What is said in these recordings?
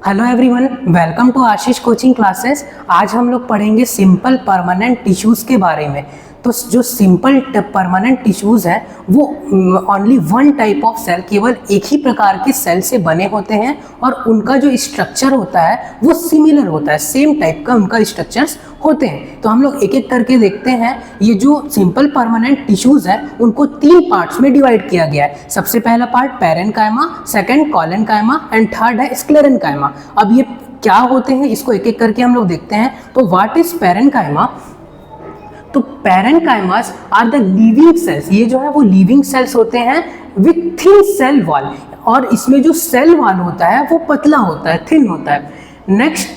Hello everyone, welcome to Ashish coaching classes. आज हम लोग पढ़ेंगे सिंपल परमानेंट टिश्यूज़ के बारे में। तो जो सिंपल परमानेंट टिश्यूज़ है वो only one type of cell, केवल एक ही प्रकार के सेल से बने होते हैं और उनका जो स्ट्रक्चर होता है वो सिमिलर होता है, सेम टाइप का उनका स्ट्रक्चर्स होते हैं। तो हम लोग एक एक करके देखते हैं। ये जो सिंपल परमानेंट टिश्यूज़ है उनको तीन पार्ट्स में डिवाइड किया गया है। सबसे पहला part parenchyma, second collenchyma and third है स्क्लेरेन्काइमा। अब ये क्या होते हैं इसको एक एक करके हम लोग देखते हैं। तो व्हाट इज पैरेन्काइमा? तो पैरेन्काइमास आर द लिविंग सेल्स। ये जो है वो लिविंग सेल्स होते हैं विथ थिन सेल वॉल, और इसमें जो सेल वॉल होता है वो पतला होता है, थिन होता है। नेक्स्ट,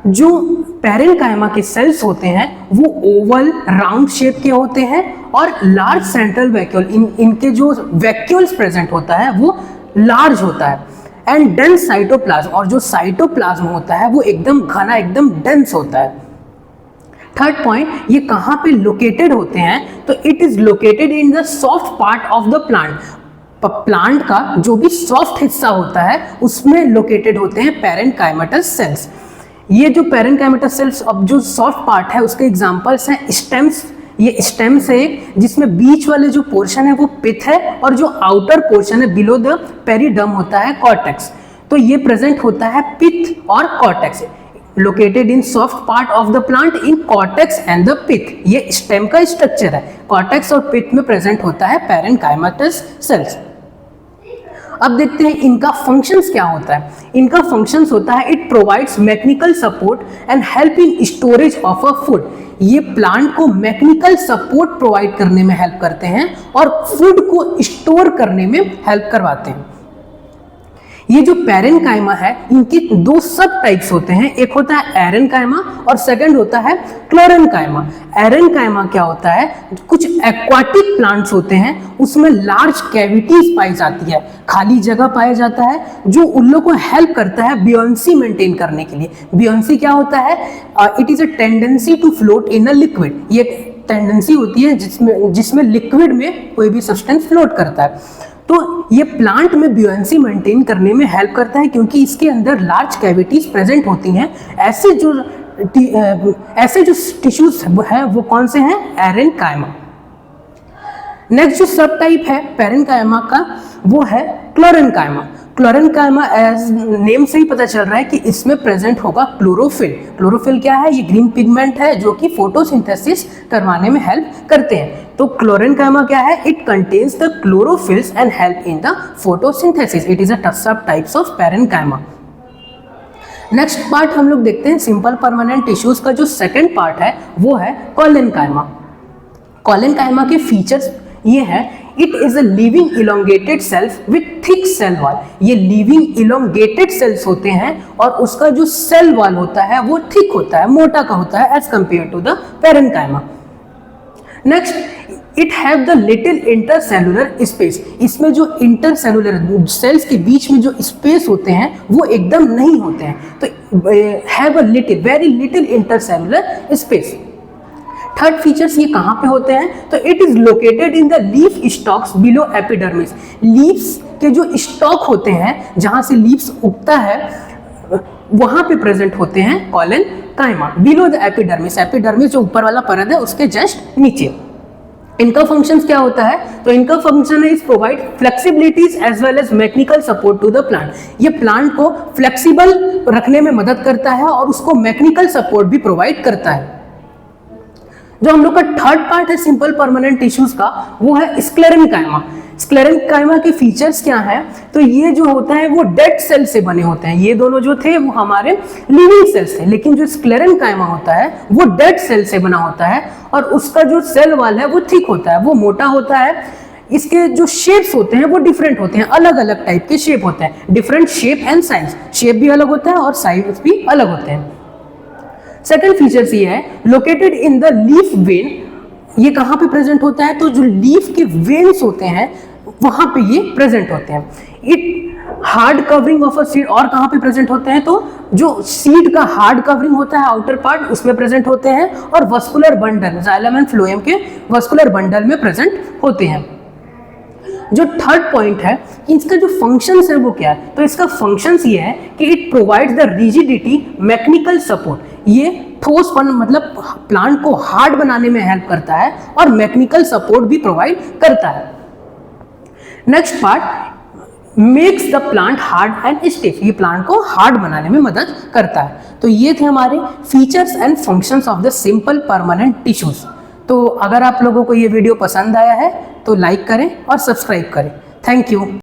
जो पैरेन्काइमा के सेल्स होते हैं वो ओवल राउंड शेप के होते हैं और लार्ज सेंट्रल वैक्यूल, इनके जो वैक्यूल्स प्रेजेंट होता है वो लार्ज होता है। एंड डेंस साइटोप्लाज्म, और जो साइटोप्लाज्म होता है वो एकदम घना, एकदम डेंस होता है। थर्ड पॉइंट, ये कहाँ पे लोकेटेड होते हैं? तो it is located in the soft part of the plant. Plant का जो भी सॉफ्ट हिस्सा होता है उसमें लोकेटेड होते हैं पैरेन्काइमेटस सेल्स। ये जो पैरेन्काइमेटस सेल्स, अब जो सॉफ्ट पार्ट है उसके एग्जांपल्स हैं स्टेम्स। ये स्टेम्स है जिसमें बीच वाले जो पोर्शन है वो पिथ है, और जो आउटर पोर्शन है बिलो द पेरिडर्म होता है कॉर्टेक्स। तो ये प्रेजेंट होता है पिथ और cortex, located in soft part of the plant in cortex and the pith. ये स्टेम का स्ट्रक्चर है, कॉर्टेक्स और पिथ में प्रेजेंट होता है पैरेन्काइमेटस सेल्स। अब देखते हैं इनका फंक्शंस क्या होता है। इनका फंक्शंस होता है it provides mechanical support and help in storage of a food. ये प्लांट को मैकेनिकल सपोर्ट प्रोवाइड करने में हेल्प करते हैं और फूड को स्टोर करने में हेल्प करवाते हैं। ये जो पैरेन्काइमा है इनके दो सब टाइप्स होते हैं, एक होता है एरेन्काइमा और सेकंड होता है क्लोरेन्काइमा। एरेन्काइमा क्या होता है? कुछ एक्वाटिक प्लांट्स होते हैं उसमें लार्ज कैविटीज पाई जाती है, खाली जगह पाया जाता है, जो उन लोगों को हेल्प करता है बियोंसी मेंटेन करने के लिए। बियोंसी क्या होता है? It is a tendency to float in a liquid. ये टेंडेंसी होती है जिसमें लिक्विड में कोई भी सब्सटेंस फ्लोट करता है। तो ये प्लांट में ब्यूएंसी मेंटेन करने में हेल्प करता है क्योंकि इसके अंदर लार्ज कैविटीज प्रेजेंट होती हैं। ऐसे जो टिश्यूज है वो कौन से हैं? एरेन्काइमा। नेक्स्ट जो सब टाइप है पैरेन्काइमा का वो है क्लोरेन्काइमा। क्लोरेन्काइमा एज नेम से ही पता चल रहा है कि इसमें प्रेजेंट होगा क्लोरोफिल। क्लोरोफिल क्या है? ये ग्रीन पिगमेंट है जो कि फोटोसिंथेसिस करवाने में हेल्प करते हैं। तो क्लोरेन्काइमा क्या है? It contains the chlorophylls and help in the photosynthesis. It is a sub types of parenchyma. Next part हम लोग देखते हैं सिंपल परमानेंट टिश्यूज का जो सेकंड पार्ट है वो है कोलेनकाइमा। कोलेनकाइमा के फीचर्स ये है, it is a living elongated cells with thick cell wall. ये लिविंग इलोंगेटेड सेल्स होते हैं और उसका जो सेल वॉल होता है वो थिक होता है, मोटा का होता है as compared to the parenchyma. Next, it have the little intercellular space. इसमें जो इंटरसेलुलर सेल्स के बीच में जो स्पेस होते हैं वो एकदम नहीं होते हैं, तो have a little, very little intercellular space. Third features ये कहाँ पे होते हैं? तो it is located in the leaf stocks below epidermis. Leaves के जो स्टॉक होते हैं जहाँ से लीव्स उगता है वहाँ पे प्रेजेंट होते हैं collenchyma below the epidermis. Epidermis जो ऊपर वाला परत है उसके जस्ट नीचे। इनका फंक्शंस क्या होता है? तो इनका फंक्शन है is provide flexibilities as well as mechanical support to the plant. ये प्लांट को फ्लेक्सिबल रखने में मदद करता है और उसको मैकेनिकल सपोर्ट भी प्रोवाइड करता है। जो हम लोग का थर्ड पार्ट है सिंपल परमानेंट टिश्यूज का वो है स्क्लेरेन्काइमा। स्क्लेरेन्काइमा के फीचर्स क्या है? तो ये जो होता है वो डेड सेल से बने होते हैं। ये दोनों जो थे वो हमारे लिविंग सेल्स थे, लेकिन जो स्क्लेरेन्काइमा होता है वो डेड सेल से बना होता है और उसका जो सेल वॉल है वो थिक होता है, वो मोटा होता है। इसके जो शेप्स होते हैं वो डिफरेंट होते हैं, अलग अलग टाइप के शेप होते हैं, different shape and size. Shape भी अलग होता है और साइज भी अलग होते हैं। सेकंड फीचर्स ये है, located in the leaf when. ये कहाँ पे प्रेजेंट होता है? तो जो लीफ के वेन्स होते हैं वहां पे ये प्रेजेंट होते हैं। It hard covering of a seed, और कहाँ पे प्रेजेंट होते हैं? तो जो सीड का हार्ड कवरिंग होता है आउटर पार्ट उसमें प्रेजेंट होते हैं, और vascular bundle, xylem and phloem के वस्कुलर बंडल में प्रेजेंट होते हैं। जो थर्ड पॉइंट है कि इसका जो फंक्शंस है वो क्या है, तो इसका फंक्शंस ये है कि it provides the rigidity, mechanical support, ये ठोसपन मतलब प्लांट को हार्ड बनाने में हेल्प करता है और मैकेनिकल सपोर्ट भी प्रोवाइड करता है। Next part, makes the plant hard and stiff, ये प्लांट को हार्ड बनाने में मदद करता है। तो ये थे हमारे features and functions of the simple permanent tissues. तो अगर आप लोगों को ये वीडियो पसंद आया है तो लाइक करें और सब्सक्राइब करें। Thank you.